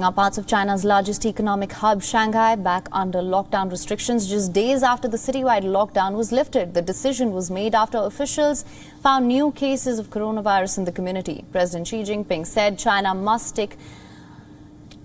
Now, parts of China's largest economic hub, Shanghai, back under lockdown restrictions just days after the citywide lockdown was lifted. The decision was made after officials found new cases of coronavirus in the community. President Xi Jinping said China must stick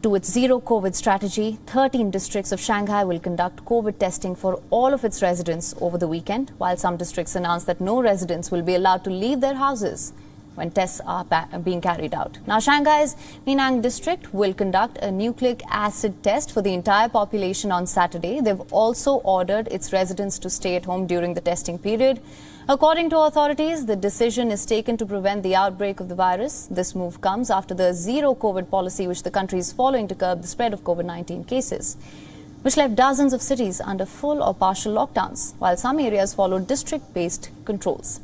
to its zero COVID strategy. 13 districts of Shanghai will conduct COVID testing for all of its residents over the weekend, while some districts announced that no residents will be allowed to leave their houses when tests are being carried out. Now, Shanghai's Minang district will conduct a nucleic acid test for the entire population on Saturday. They've also ordered its residents to stay at home during the testing period. According to authorities, the decision is taken to prevent the outbreak of the virus. This move comes after the zero COVID policy which the country is following to curb the spread of COVID-19 cases, which left dozens of cities under full or partial lockdowns, while some areas followed district-based controls.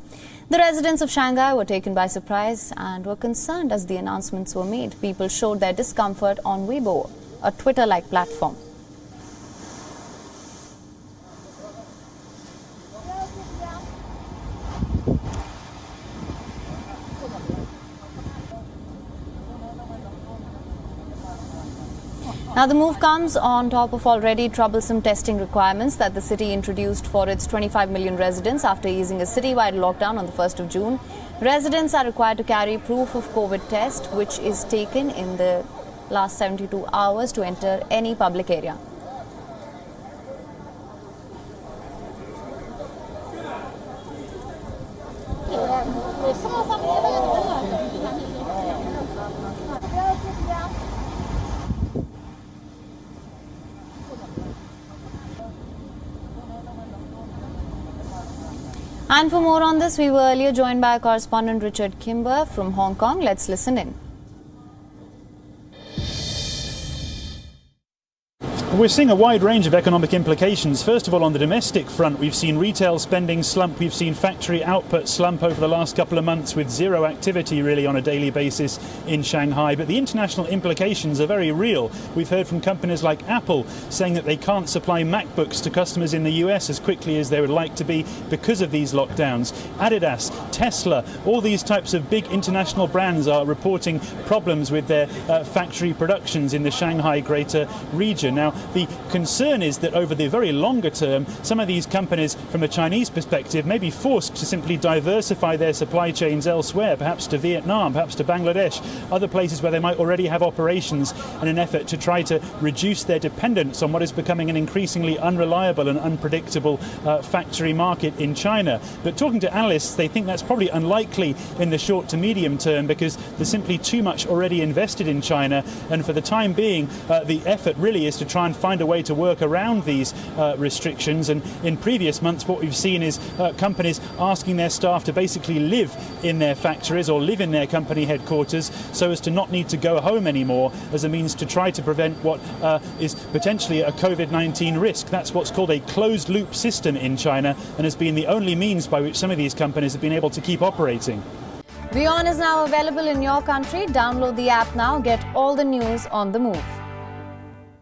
The residents of Shanghai were taken by surprise and were concerned as the announcements were made. People showed their discomfort on Weibo, a Twitter-like platform. Now, the move comes on top of already troublesome testing requirements that the city introduced for its 25 million residents after easing a citywide lockdown on the 1st of June. Residents are required to carry proof of COVID test, which is taken in the last 72 hours to enter any public area. And for more on this, we were earlier joined by our correspondent Richard Kimber from Hong Kong. Let's listen in. We're seeing a wide range of economic implications. First of all, on the domestic front, we've seen retail spending slump. We've seen factory output slump over the last couple of months, with zero activity really on a daily basis in Shanghai. But the international implications are very real. We've heard from companies like Apple saying that they can't supply MacBooks to customers in the US as quickly as they would like to be because of these lockdowns. Adidas, Tesla, all these types of big international brands are reporting problems with their factory productions in the Shanghai greater region. Now, the concern is that over the very longer term, some of these companies, from a Chinese perspective, may be forced to simply diversify their supply chains elsewhere, perhaps to Vietnam, perhaps to Bangladesh, other places where they might already have operations, in an effort to try to reduce their dependence on what is becoming an increasingly unreliable and unpredictable factory market in China. But talking to analysts, they think that's probably unlikely in the short to medium term, because there's simply too much already invested in China, and for the time being, the effort really is to try and find a way to work around these restrictions. And in previous months, what we've seen is companies asking their staff to basically live in their factories or live in their company headquarters so as to not need to go home anymore, as a means to try to prevent what is potentially a COVID-19 risk. That's what's called a closed loop system in China, and has been the only means by which some of these companies have been able to keep operating. WION is now available in your country. Download the app now. Get all the news on the move.